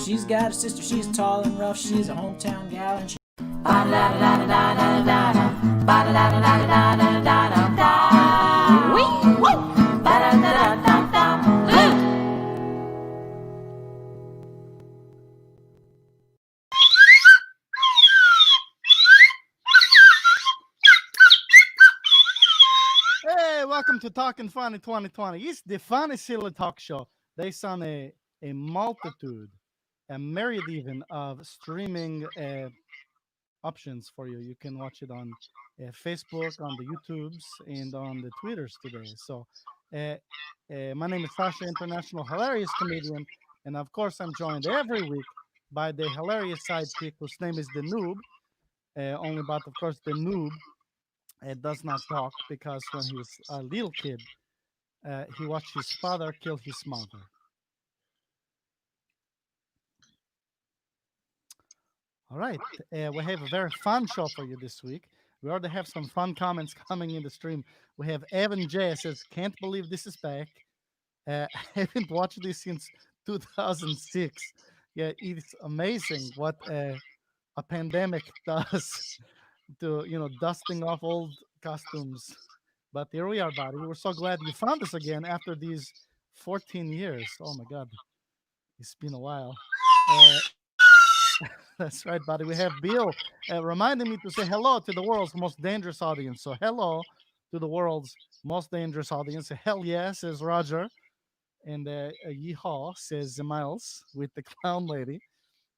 She's got a sister, she's tall and rough, she's a hometown gal, and she Hey, welcome to Talkin Funny 2020. It's the funny silly talk show based on a multitude, a myriad even of streaming options for you. You can watch it on Facebook, on the YouTubes, and on the Twitters today. So, my name is Sasha, international hilarious comedian, and of course, I'm joined every week by the hilarious sidekick whose name is The Noob. Only, but of course, The Noob does not talk because when he was a little kid, he watched his father kill his mother. All right, we have a very fun show for you this week. We already have some fun comments coming in the stream. We have Evan J says, "Can't believe this is back. I haven't watched this since 2006. Yeah, it's amazing what a pandemic does to dusting off old costumes. But here we are, buddy. We're so glad you found us again after these 14 years. Oh my God, it's been a while. That's right, buddy. We have Bill reminding me to say hello to the world's most dangerous audience. So hello to the world's most dangerous audience. Hell yeah, says Roger. And yeehaw, says Miles with the clown lady.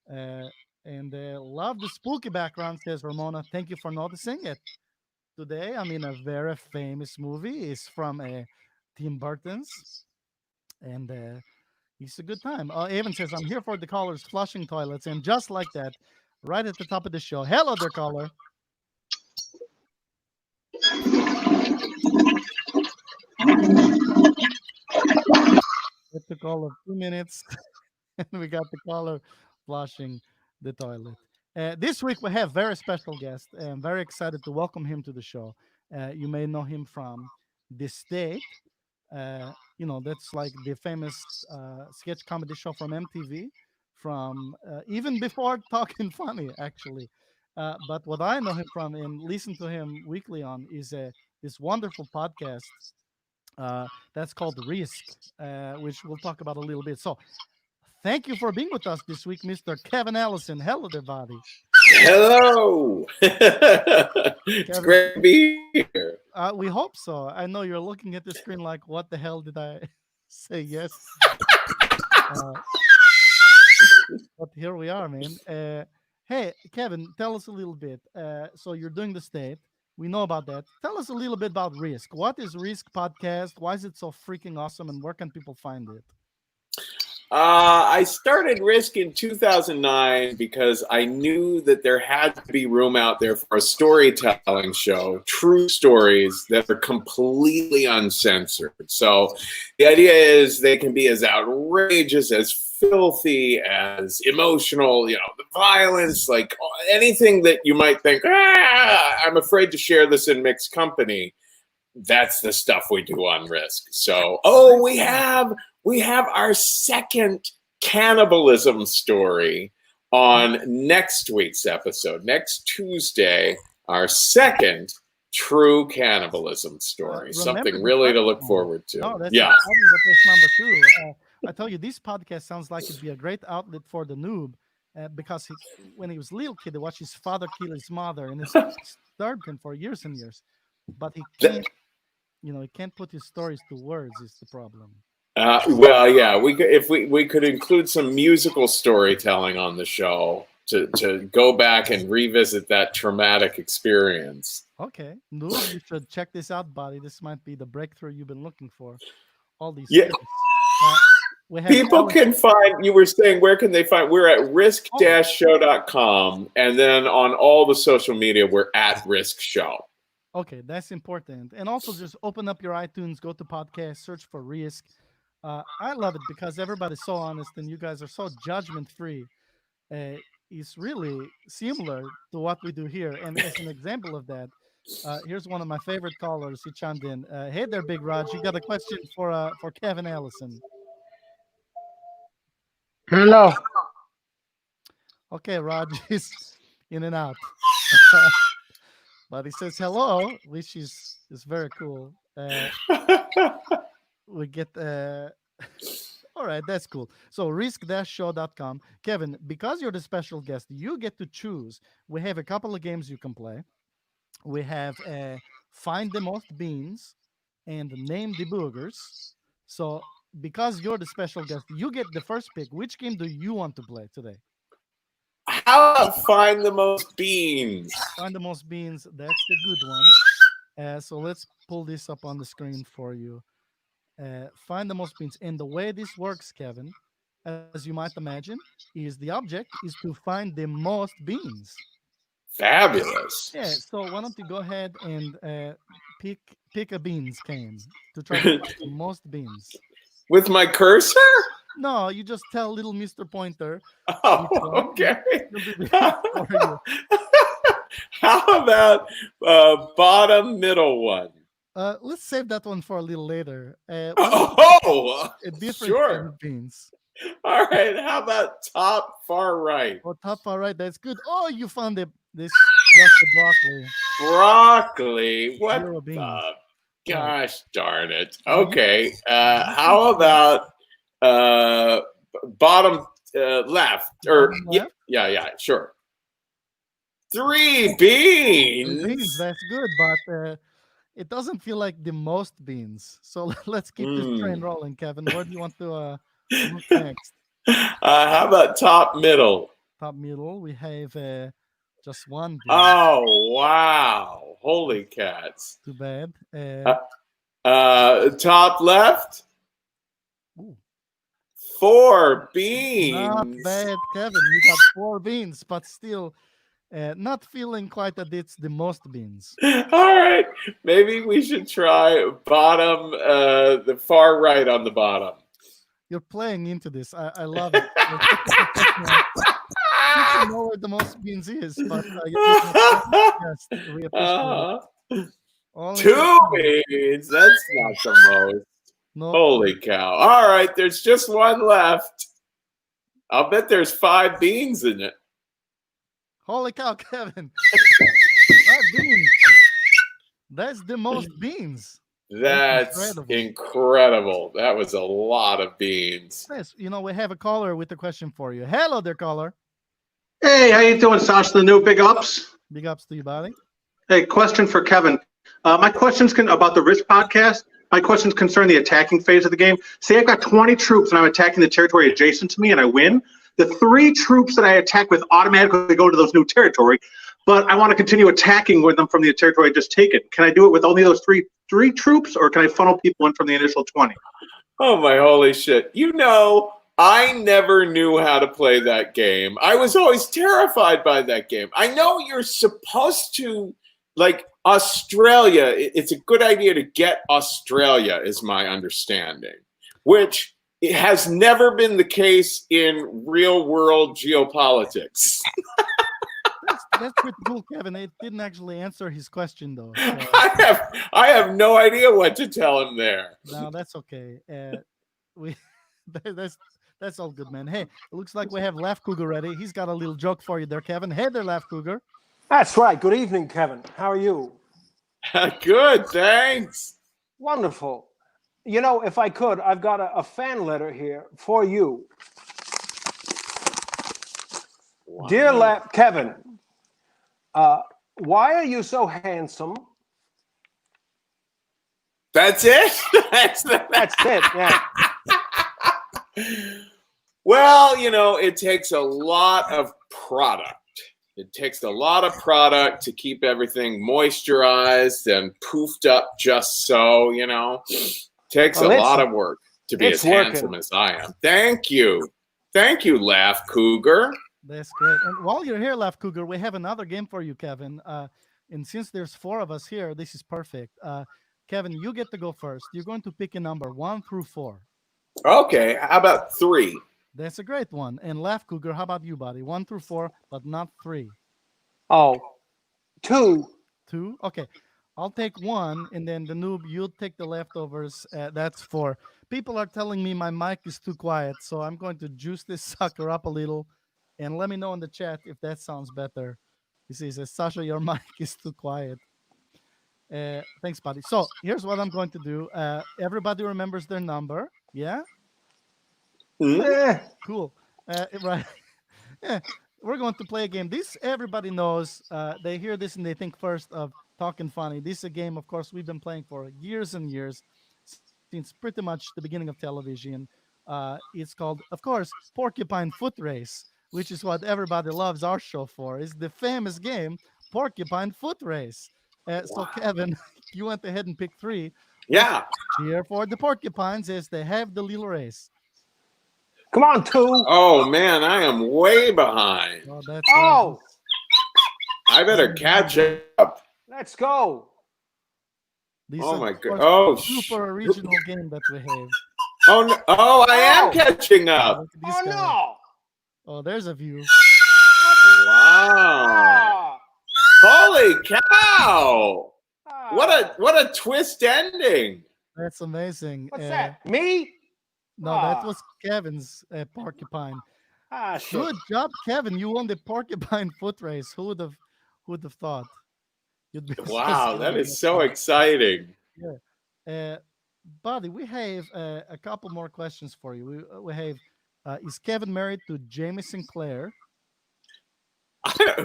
And love the spooky background, says Ramona. Thank you for noticing it. Today, I'm in a very famous movie. It's from Tim Burton's. And it's a good time. Evan says, I'm here for the callers flushing toilets. And just like that, right at the top of the show. Hello there, caller. It took all of 2 minutes. And we got the caller flushing the toilet. This week, we have very special guest. I'm very excited to welcome him to the show. You may know him from The State. That's like the famous sketch comedy show from MTV, from even before Talking Funny, actually. But what I know him from and listen to him weekly on is this wonderful podcast that's called Risk, which we'll talk about a little bit. So, thank you for being with us this week, Mr. Kevin Allison. Hello there, buddy. Hello. It's great to be here. We hope so. I know you're looking at the screen like, what the hell did I say? Yes. But here we are, man. Hey, Kevin, tell us a little bit. So you're doing The State. We know about that. Tell us a little bit about Risk. What is Risk podcast? Why is it so freaking awesome? And where can people find it? I started Risk in 2009 because I knew that there had to be room out there for a storytelling show, true stories that are completely uncensored. So the idea is they can be as outrageous, as filthy, as emotional, the violence, like anything that you might think, I'm afraid to share this in mixed company. That's the stuff we do on Risk. So, we have our second cannibalism story on next week's episode. Next Tuesday, our second true cannibalism story. Something really to look forward to. No, that's yeah. That's number two. I tell you, this podcast sounds like it'd be a great outlet for the noob because when he was a little kid, he watched his father kill his mother, and it disturbed him for years and years. But he can't, he can't put his stories to words. Is the problem. Well, yeah, we could include some musical storytelling on the show to go back and revisit that traumatic experience. Okay, Noob, you should check this out, buddy. This might be the breakthrough you've been looking for. All these people can find. You were saying, where can they find? We're at risk-show.com, and then on all the social media, we're at Risk Show. Okay, that's important. And also, just open up your iTunes, go to podcast, search for Risk. I love it because everybody's so honest and you guys are so judgment-free. It's really similar to what we do here. And as an example of that, here's one of my favorite callers. He chimed in. Hey there, Big Raj. You got a question for Kevin Allison. Hello. Okay, Raj is in and out. But he says hello, which is very cool. We get all right, that's cool. So risk-show.com. Kevin, because you're the special guest, you get to choose. We have a couple of games you can play. We have find the most beans and name the boogers. So because you're the special guest, you get the first pick. Which game do you want to play today? How about find the most beans? Find the most beans. That's the good one. So let's pull this up on the screen for you. Find the most beans. And the way this works, Kevin, as you might imagine, is the object is to find the most beans. Fabulous. Yeah. So why don't you go ahead and pick a beans can to try to find the most beans. With my cursor? No, you just tell little Mr. Pointer. Oh, okay. How about bottom middle one? Let's save that one for a little later. A different sure. kind of beans. All right. How about top far right? Oh, top far right. That's good. Oh, you found this just the broccoli. Broccoli. What Zero beans. gosh darn it. Okay. How about bottom left? Or Bottom left? yeah, sure. 3 beans. 3 beans. That's good, but it doesn't feel like the most beans. So let's keep this train rolling, Kevin. Where do you want to look next? How about top middle? Top middle, we have just one bean. Oh wow! Holy cats! Too bad. Top left. Ooh. 4 beans. Not bad, Kevin. You got 4 beans, but still not feeling quite that it's the most beans. All right, maybe we should try bottom, the far right on the bottom. You're playing into this. I love it. I don't know where the most beans is, but yes, we appreciate it. 2 beans. That's not the most. No. Holy cow! All right, there's just one left. I'll bet there's 5 beans in it. Holy cow, Kevin! 5 beans. That's the most beans. That's incredible. That was a lot of beans. Yes, we have a caller with a question for you. Hello there, caller. Hey, how you doing, Sasha the Noob? Big ups. Big ups to you, buddy. Hey, question for Kevin. My question's about the Risk podcast. My questions concern the attacking phase of the game. Say I've got 20 troops and I'm attacking the territory adjacent to me and I win. The 3 troops that I attack with automatically go to those new territory, but I want to continue attacking with them from the territory I just taken. Can I do it with only those three troops, or can I funnel people in from the initial 20? Oh my holy shit. I never knew how to play that game. I was always terrified by that game. I know you're supposed to, like Australia, it's a good idea to get Australia, is my understanding, which it has never been the case in real world geopolitics. That's pretty cool, Kevin. It didn't actually answer his question, though. So. I have no idea what to tell him there. No, that's okay. That's all good, man. Hey, it looks like we have Laugh Cougar ready. He's got a little joke for you there, Kevin. Hey there, Laugh Cougar. That's right. Good evening, Kevin. How are you? Good, thanks. Wonderful. If I could, I've got a fan letter here for you. Wow. Dear Kevin, why are you so handsome? That's it? That's it, yeah. Well, it takes a lot of product. It takes a lot of product to keep everything moisturized and poofed up just so, Takes a lot of work to be as handsome as I am. Thank you. Thank you, Laugh Cougar. That's great. And while you're here, Laugh Cougar, we have another game for you, Kevin. And since there's 4 of us here, this is perfect. Kevin, you get to go first. You're going to pick a number 1 through 4. Okay. How about 3? That's a great one. And Laugh Cougar, how about you, buddy? 1 through 4, but not 3. Oh, 2. 2? Okay. I'll take 1, and then the noob, you'll take the leftovers. That's 4. People are telling me my mic is too quiet, so I'm going to juice this sucker up a little. And let me know in the chat if that sounds better. He says, Sasha, your mic is too quiet. Thanks, buddy. So here's what I'm going to do. Everybody remembers their number. Yeah? Cool. Right. Yeah. We're going to play a game. This everybody knows. They hear this and they think first of Talkin' Funny. This is a game, of course, we've been playing for years and years, since pretty much the beginning of television. It's called, of course, Porcupine Foot Race, which is what everybody loves our show for. It's the famous game, Porcupine Foot Race. So, Kevin, you went ahead and picked 3. Yeah. Here for the porcupines is they have the little race. Come on, 2. Oh man, I am way behind. Oh, that's Oh, I better catch up. let's go. These Oh are, my of God. course, Oh, super original game that we have. Oh no. Oh, I am Oh. catching up. Look at this Oh, guy. no. Oh, there's a view. Wow. Ah, Holy cow. ah. What a twist ending. That's amazing. What's that? Me? No, Ah. that was Kevin's porcupine. Ah, shit. Good job, Kevin. You won the porcupine foot race. Who would have thought? You'd be Wow, that is so exciting. Buddy, we have a couple more questions for you. We have, is Kevin married to Jamie Sinclair?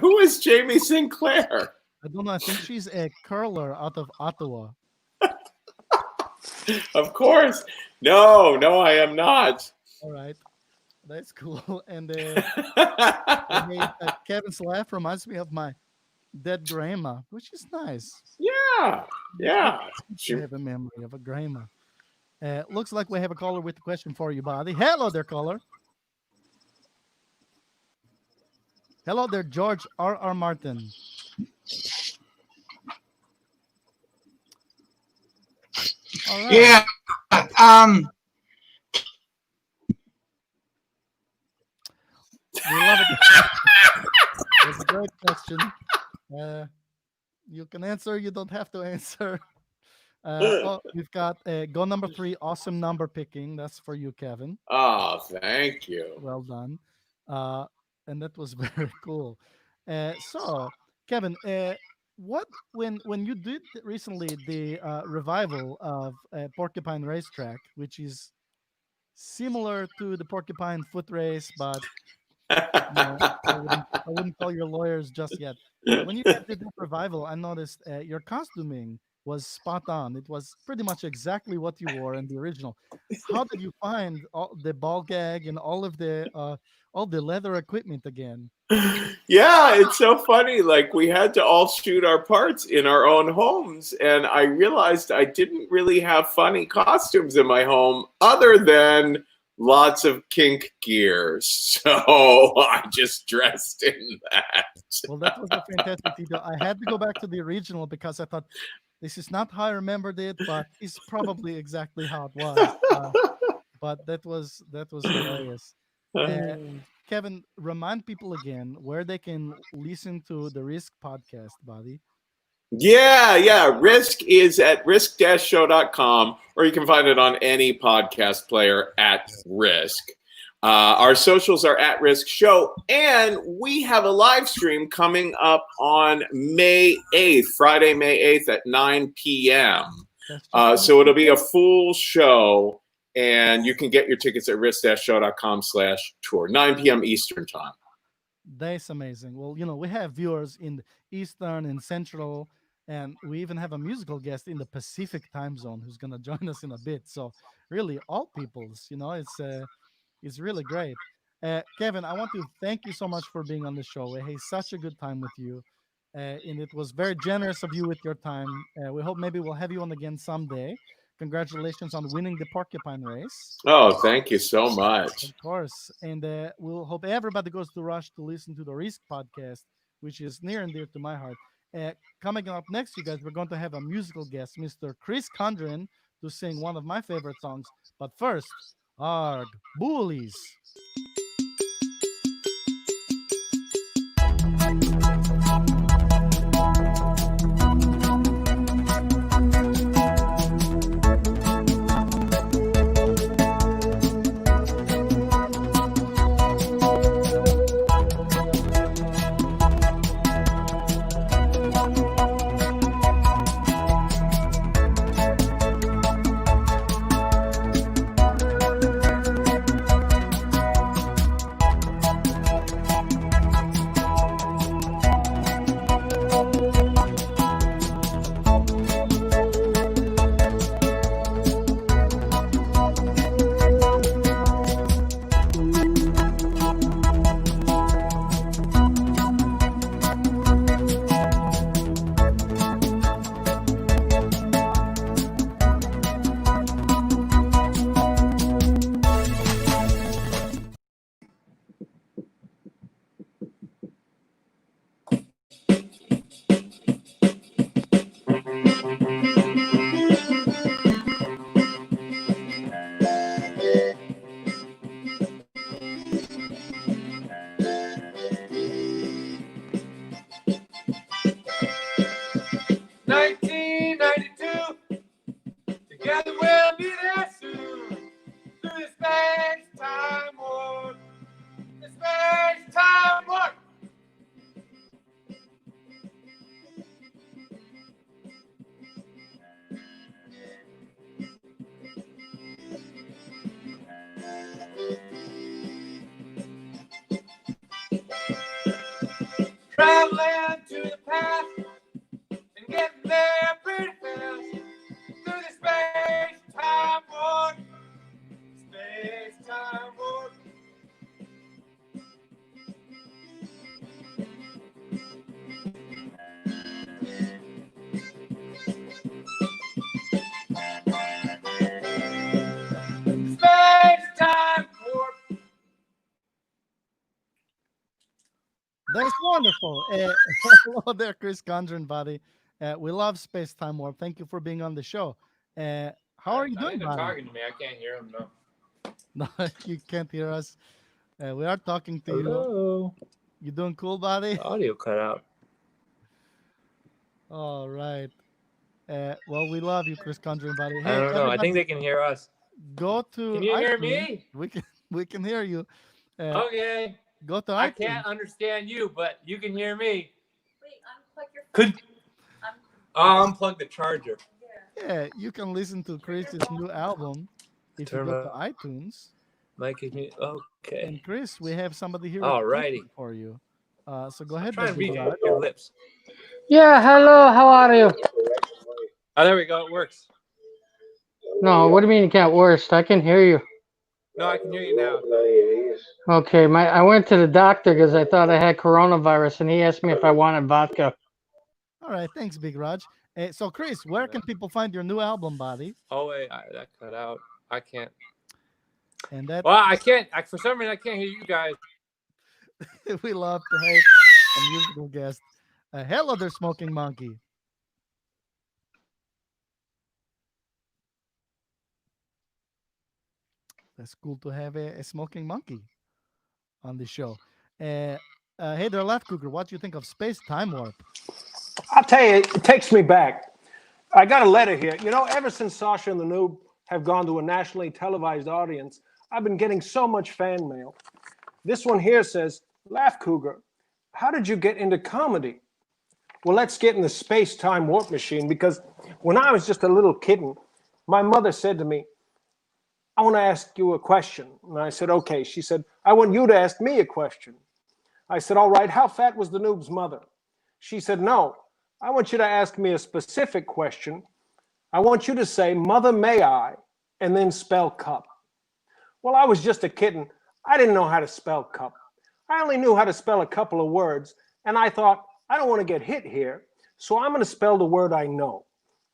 Who is Jamie Sinclair? I don't know. I think she's a curler out of Ottawa. Of course. No, I am not. All right. That's cool. And Kevin's laugh reminds me of my dead grandma, which is nice. Yeah. You have a memory of a grandma. Looks like we have a caller with a question for you, buddy. Hello there, caller. Hello there, George R.R. Martin. All right. Yeah. We love it. That's a great question. You can answer, you don't have to answer. We've got go number 3, awesome number picking. That's for you, Kevin. Oh, thank you. Well done. And that was very cool. So, Kevin, when you did recently the revival of Porcupine Racetrack, which is similar to the Porcupine Foot Race, but I wouldn't call your lawyers just yet. When you did the revival, I noticed your costuming was spot on. It was pretty much exactly what you wore in the original. How did you find all the ball gag and all the leather equipment again? Yeah, it's so funny. Like, we had to all shoot our parts in our own homes, and I realized I didn't really have funny costumes in my home other than lots of kink gear. So I just dressed in that. Well, that was a fantastic video. I had to go back to the original because I thought, this is not how I remembered it, but it's probably exactly how it was. But that was hilarious. Kevin, remind people again where they can listen to the Risk podcast, buddy. Yeah. Risk is at risk-show.com, or you can find it on any podcast player at Risk. Our socials are at Risk Show, and we have a live stream coming up on May 8th, Friday, May 8th at 9 p.m. So it'll be a full show, and you can get your tickets at risk-show.com/tour, 9 p.m. Eastern time. That's amazing. Well, we have viewers in the Eastern and Central, and we even have a musical guest in the Pacific time zone who's going to join us in a bit. So really all peoples, it's really great. Kevin, I want to thank you so much for being on the show. We had such a good time with you, and it was very generous of you with your time. We hope maybe we'll have you on again someday. Congratulations on winning the Porcupine Race. Oh, thank you so much. Of course. And we'll hope everybody goes to Rush to listen to the Risk podcast, which is near and dear to my heart. Coming up next, you guys, we're going to have a musical guest, Mr. Chris Condren, to sing one of my favorite songs. But first, Arg Bullies. 1992. Together we'll be there soon. Through the space-time warp. The space-time warp. Traveling to the past and getting there pretty fast. Through the space-time warp. Space-time warp. Space-time warp. That's wonderful. Hello there, Chris Condren, buddy. We love Space Time Warp. Thank you for being on the show. How are you doing, They're buddy? talking to me. I can't hear them, no. No, you can't hear us. We are talking to you. Hello. You doing cool, buddy? The audio cut out. All right. Well, we love you, Chris Condren, buddy. I don't know. I think everybody, they can hear us. go to. Can you hear iTunes. me? We can hear you. Okay. Go to I iTunes. can't understand you, but you can hear me. Wait, unplug your Could phone. unplug the charger. Yeah, you can listen to Chris's new album if Turn you go to up. iTunes. Mike is me. Okay. And Chris, we have somebody here with Alrighty. something for you. So go ahead. Try and David. read your lips. Yeah, hello, how are you? Oh, there we go. It works. No, what do you mean it got worse? I can hear you. No, I can hear you now. Okay, I went to the doctor because I thought I had coronavirus, and he asked me if I wanted vodka. All right, thanks, Big Raj. So, Chris, where can people find your new album, buddy? Oh wait, that cut out. I can't. And that Well, I can't. For some reason, I can't hear you guys. we love to have a musical guest. Hello there, Smoking Monkey. That's cool to have a smoking monkey on the show. Hey there, Left Cooker. What do you think of Space Time Warp? I'll tell you, it takes me back. I got a letter here. You know, ever since Sasha and The Noob have gone to a nationally televised audience, I've been getting so much fan mail. This one here says, Laugh Cougar, how did you get into comedy? Well, let's get in the space-time warp machine, because when I was just a little kitten, my mother said to me, I want to ask you a question. And I said, okay. She said, I want you to ask me a question. I said, all right, how fat was the noob's mother? She said, no, I want you to ask me a specific question. I want you to say, mother, may I, and then spell cup. Well, I was just a kitten. I didn't know how to spell cup. I only knew how to spell a couple of words, and I thought, I don't want to get hit here, so I'm going to spell the word I know.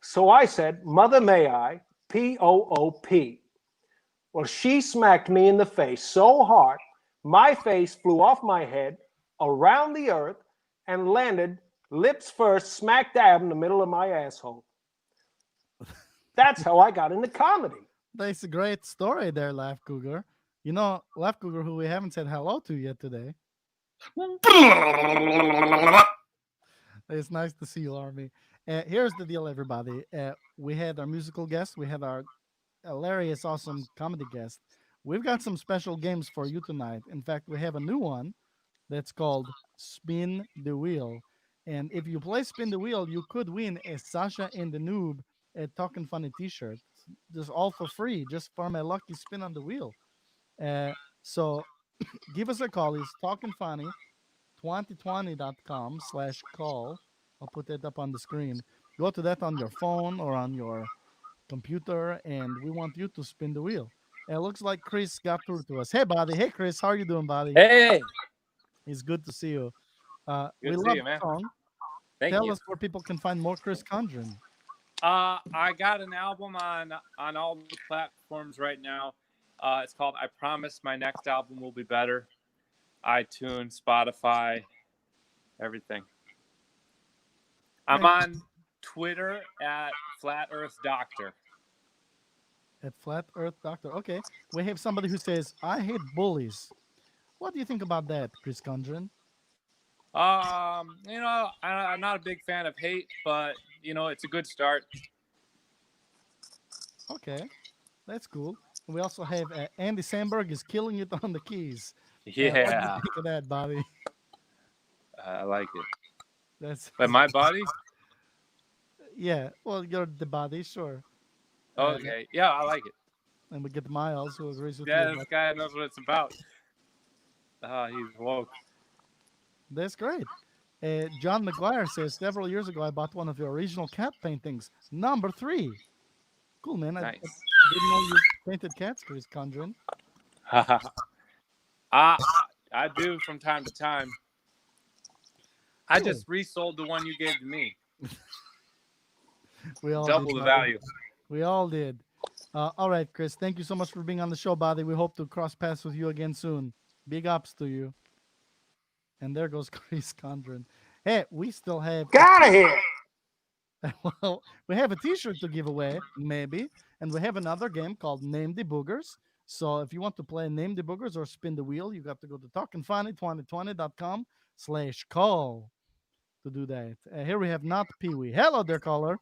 So I said, mother, may I, P-O-O-P. Well, she smacked me in the face so hard, my face flew off my head, around the earth, and landed lips first, smack dab in the middle of my asshole. That's how I got into comedy. That's a great story there, Laugh Cougar. You know, Laugh Cougar, who we haven't said hello to yet today. It's nice to see you, Army. Here's the deal, everybody. We had our musical guest. We had our hilarious, awesome comedy guest. We've got some special games for you tonight. In fact, we have a new one that's called Spin the Wheel. And if you play Spin the Wheel, you could win a Sasha and The Noob Talkin Funny t-shirt. Just all for free, just for my lucky spin on the wheel. So give us a call. It's talkinfunny2020.com/call. I'll put that up on the screen. Go to that on your phone or on your computer, and we want you to spin the wheel. It looks like Chris got through to us. Hey, buddy. Hey, Chris. How are you doing, buddy? Hey. It's good to see you. We to see love you, man. the song. Thank Tell you. us where people can find more Chris Condren. I got an album on all the platforms right now. It's called I Promise My Next Album Will Be Better. iTunes, Spotify, everything. I'm on Twitter at Flat Earth Doctor. At Flat Earth Doctor. Okay. We have somebody who says, I hate bullies. What do you think about that, Chris Condren? I'm not a big fan of hate, but it's a good start. Okay, that's cool. We also have Andy Samberg is killing it on the keys. What do you Yeah, think of that, Bobby? I like it. That's But my body? yeah. Well, you're the body, sure. Okay. Yeah, I like it. And we get Miles who agrees with you. Yeah, this About guy knows what it's about. He's woke. that's great. John McGuire says several years ago I bought one of your original cat paintings, number 3. Cool, man. I Nice. didn't know you painted cats, Chris Condren. I do from time to time. I Cool. just resold the one you gave to me. We all Double did, the buddy. value. We all did. All right, Chris. Thank you so much for being on the show, buddy. We hope to cross paths with you again soon. Big ups to you. And there goes Chris Condren. Hey, we still have. Get out of here. Well, we have a T-shirt to give away, maybe, and we have another game called Name the Boogers. So if you want to play Name the Boogers or Spin the Wheel, you got to go to talkinfunny2020.com/call to do that. Here we have Not Pee-wee. Hello there, caller.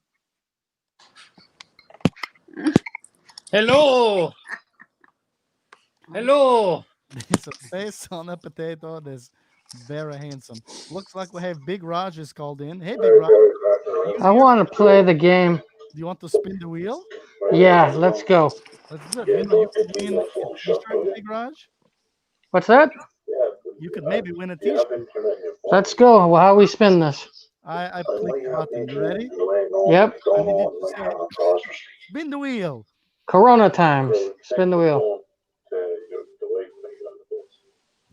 Hello. Hello. There's a face on a potato that's very handsome. Looks like we have Big Raj is called in. Hey, Big Raj. I want to play the game. Do you want to spin the wheel? Yeah, let's go. Let's do it. You know, you could win a T-shirt, Big Raj. What's that? You could maybe win a T-shirt. Let's go. Well, how we spin this? I clicked the button. You ready? Yep. I need you to say, spin the wheel. Corona times. Spin the wheel.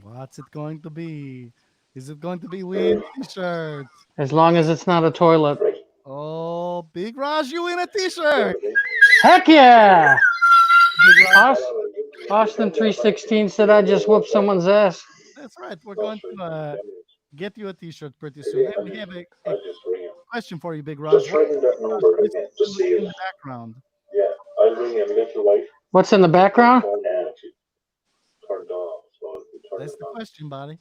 What's it going to be? Is it going to be win T-shirt? As long as it's not a toilet. Oh, Big Raj, you win a T-shirt. Heck yeah! Big Raj. Austin 316 said I just whooped someone's ass. That's right. We're going to get you a T-shirt pretty soon. And we have a question for you, Big Raj. What's in the background? What's in the background? That's the question, buddy.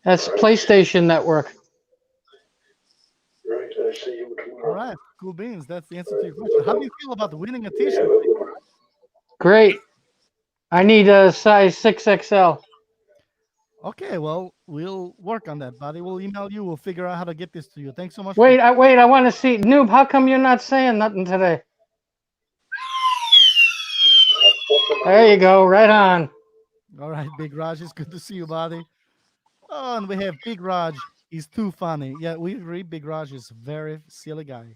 That's PlayStation Network. All right, cool beans. That's the answer to your question. How do you feel about winning a T-shirt? Great. I need a size 6XL. Okay, well, we'll work on that, buddy. We'll email you. We'll figure out how to get this to you. Thanks so much. Wait, I want to see. Noob, how come you're not saying nothing today? There you go. Right on. All right, Big Raj. It's good to see you, buddy. Oh, and we have Big Raj. He's too funny. Yeah, we agree. Big Raj is a very silly guy.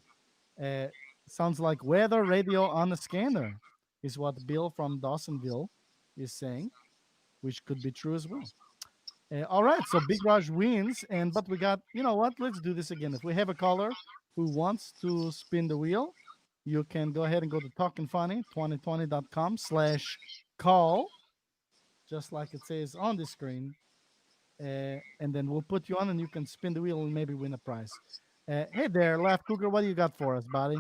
Sounds like weather radio on the scanner is what Bill from Dawsonville is saying, which could be true as well. All right, so Big Raj wins, but we got, you know what? Let's do this again. If we have a caller who wants to spin the wheel, you can go ahead and go to talkinfunny2020.com/call, just like it says on the screen. And then we'll put you on and you can spin the wheel and maybe win a prize. Hey there, Laugh Cougar, what do you got for us, buddy?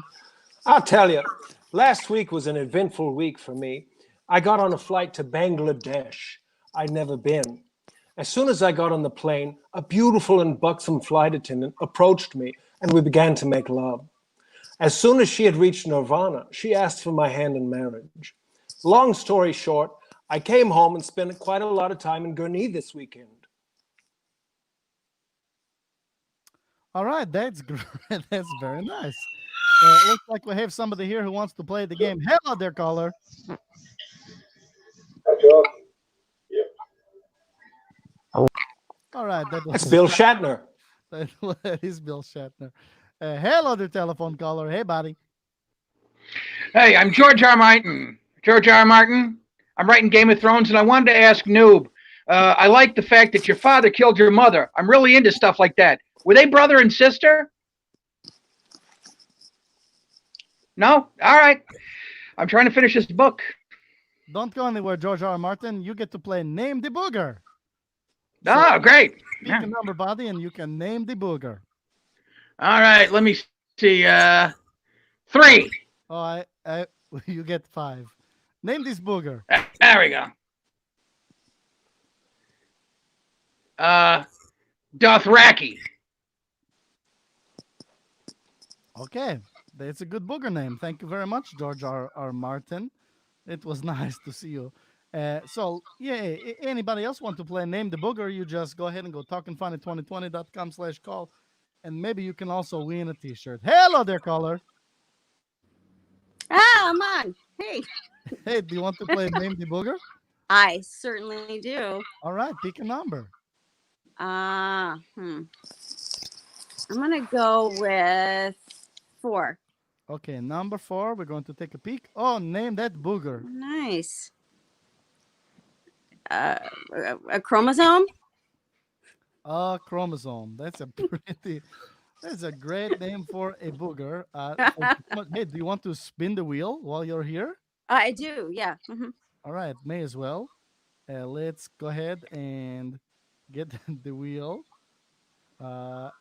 I'll tell you, last week was an eventful week for me. I got on a flight to Bangladesh. I'd never been. As soon as I got on the plane, a beautiful and buxom flight attendant approached me and we began to make love. As soon as she had reached nirvana, she asked for my hand in marriage. Long story short, I came home and spent quite a lot of time in Gurnee this weekend. All right, that's great. That's very nice. Looks like we have somebody here who wants to play the game. Hello there, caller. All right, That's Bill Shatner. That is Bill Shatner. Hello there, telephone caller. Hey, buddy. Hey, I'm George R. Martin. George R. Martin. I'm writing Game of Thrones, and I wanted to ask Noob. I like the fact that your father killed your mother. I'm really into stuff like that. Were they brother and sister? No? All right. I'm trying to finish this book. Don't go anywhere, George R. Martin. You get to play Name the Booger. Oh, great. Pick a number, buddy, and you can name the booger. All right. Let me see. 3. Oh, you get 5. Name this booger. There we go. Dothraki. Okay, that's a good booger name. Thank you very much, George R. Martin. It was nice to see you. So, yeah, anybody else want to play Name the Booger? You just go ahead and go talkinfunny2020.com/call, and maybe you can also win a t-shirt. Hello there, caller. Ah, I'm on. Hey. Hey, do you want to play Name the Booger? I certainly do. All right, pick a number. I'm gonna go with 4. Okay, number 4. We're going to take a peek. Oh, name that booger. Nice. A chromosome? A chromosome. That's a pretty. That's a great name for a booger. Hey, do you want to spin the wheel while you're here? I do. Yeah. All right, may as well. Let's go ahead and get the wheel on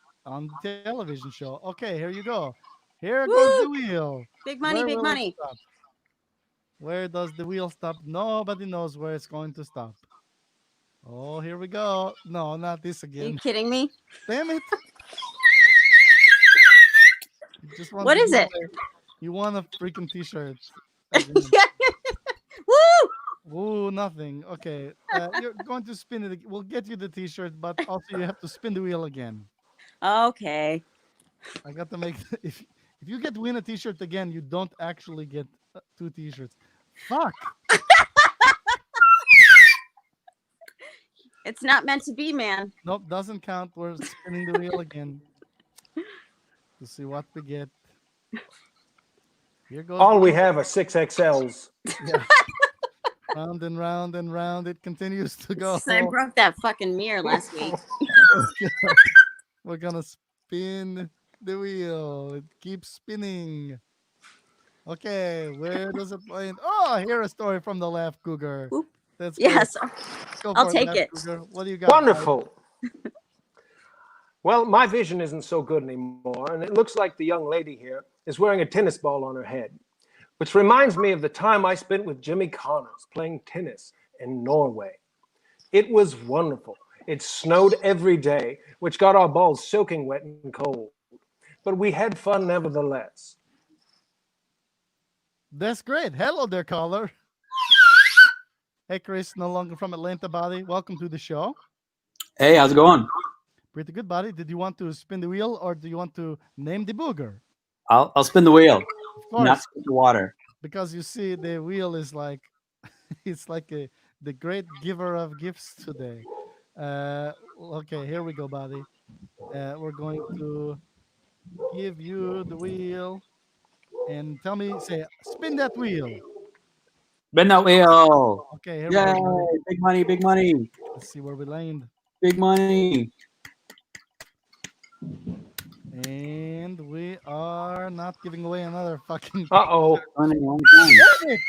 the television show. Okay, here you go. Here goes the wheel. Big money, Where big will it money. stop? Where does the wheel stop? Nobody knows where it's going to stop. Oh, here we go. No, not this Are you again. kidding me? Damn it. You just want What to is give it? away- You want a freaking t-shirt. Woo! Woo, nothing. Okay. You're going to spin it. We'll get you the t-shirt, but also you have to spin the wheel again. Okay. I got to make if you get win a t-shirt again, you don't actually get 2 t-shirts. Fuck. It's not meant to be, man. Nope, doesn't count. We're spinning the wheel again to see what we get. Here goes. All we have are 6XLs. Yeah. Round and round and round it continues to go. So I broke that fucking mirror last week. We're gonna spin the wheel. It keeps spinning. Okay, where does it land? Oh, I hear a story from the left, Cougar. Oop. That's Yes, Go I'll for take Left it. Cougar. What do you got? Wonderful. Well, my vision isn't so good anymore, and it looks like the young lady here is wearing a tennis ball on her head, which reminds me of the time I spent with Jimmy Connors playing tennis in Norway. It was wonderful. It snowed every day, which got our balls soaking wet and cold. But we had fun nevertheless. That's great. Hello there, caller. Hey, Chris, no longer from Atlanta, buddy. Welcome to the show. Hey, how's it going? Pretty good, buddy. Did you want to spin the wheel or do you want to name the booger? I'll spin the wheel. Of course. Not spin the water. Because you see, the wheel is like, it's like the great giver of gifts today. Okay, here we go, buddy. We're going to give you the wheel and tell me, say, spin that wheel. Spin that wheel. Okay, here Yay, we go. big money, big money. Let's see where we land. Big money. And we are not giving away another fucking. Uh-oh. Money one Damn time. it.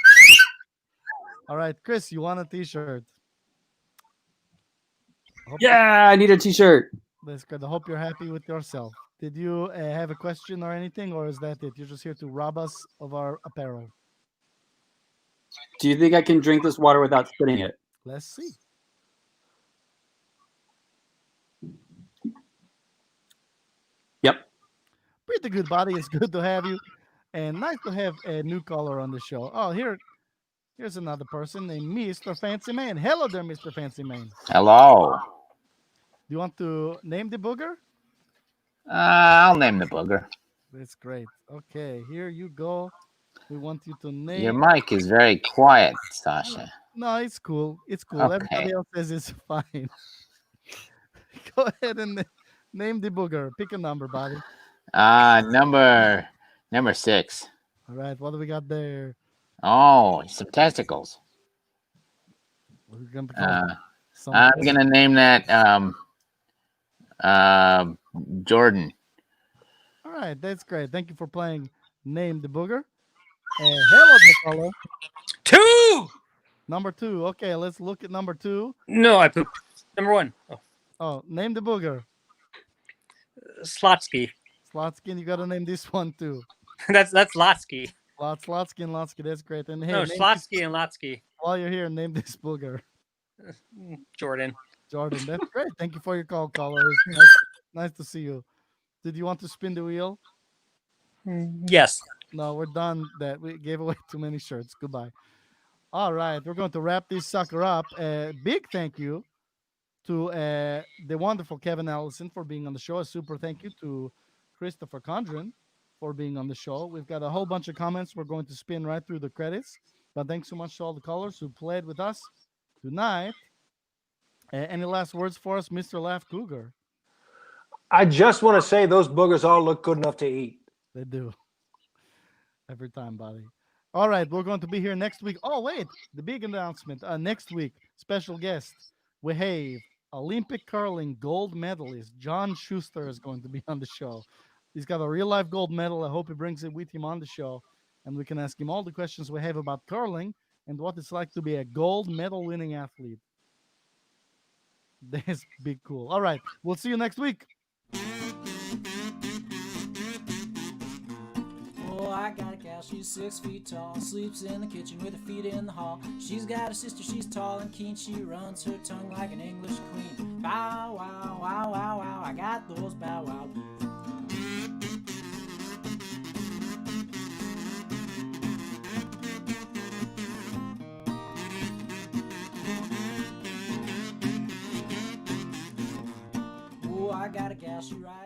All right, Chris, you want a t-shirt? Yeah, I need a t-shirt. That's good. I hope you're happy with yourself. Did you have a question or anything, or is that it? You're just here to rob us of our apparel. Do you think I can drink this water without spitting it? Let's see. Yep. Pretty good, buddy. It's good to have you, and nice to have a new caller on the show. Oh, here's another person named Mr. Fancy Man. Hello there, Mr. Fancy Man. Hello. Do you want to name the booger? I'll name the booger. That's great. Okay, here you go. We want you to name. Your mic is very quiet, Sasha. No, it's cool. It's cool. Okay. Everybody else says it's fine. Go ahead and name the booger. Pick a number, buddy. Number 6. All right, what do we got there? Oh, some testicles. We're gonna I'm gonna name that Jordan. All right, that's great. Thank you for playing Name the Booger. Hello, the fellow. 2. Number 2. Okay, let's look at number 2. No, I put number 1. Oh, name the booger. Slotsky. Slotsky, you got to name this one too. That's Lotsky. Slotsky and Lotsky. That's great. And hey, No, name Slotsky and Lotsky. while you're here, name this booger. Jordan. Jordan, that's great. Thank you for your call, caller. It's nice to see you. Did you want to spin the wheel? Yes. No, we're done. That we gave away too many shirts. Goodbye. All right, we're going to wrap this sucker up. Big thank you to the wonderful Kevin Allison for being on the show. A super thank you to Christopher Condren for being on the show. We've got a whole bunch of comments we're going to spin right through the credits. But thanks so much to all the callers who played with us tonight. Any last words for us, Mr. Laugh Cougar? I just want to say those boogers all look good enough to eat. They do. Every time, buddy. All right, we're going to be here next week. Oh, wait, the big announcement. Next week, special guest, we have Olympic curling gold medalist John Schuster is going to be on the show. He's got a real-life gold medal. I hope he brings it with him on the show, and we can ask him all the questions we have about curling and what it's like to be a gold medal-winning athlete. That's big cool. All right, we'll see you next week. Oh, I got a gal, she's 6 feet tall, sleeps in the kitchen with her feet in the hall. She's got a sister, she's tall and keen, she runs her tongue like an English queen. Bow, wow, wow, wow, wow, I got those bow wow. Oh, I got a gal, she rides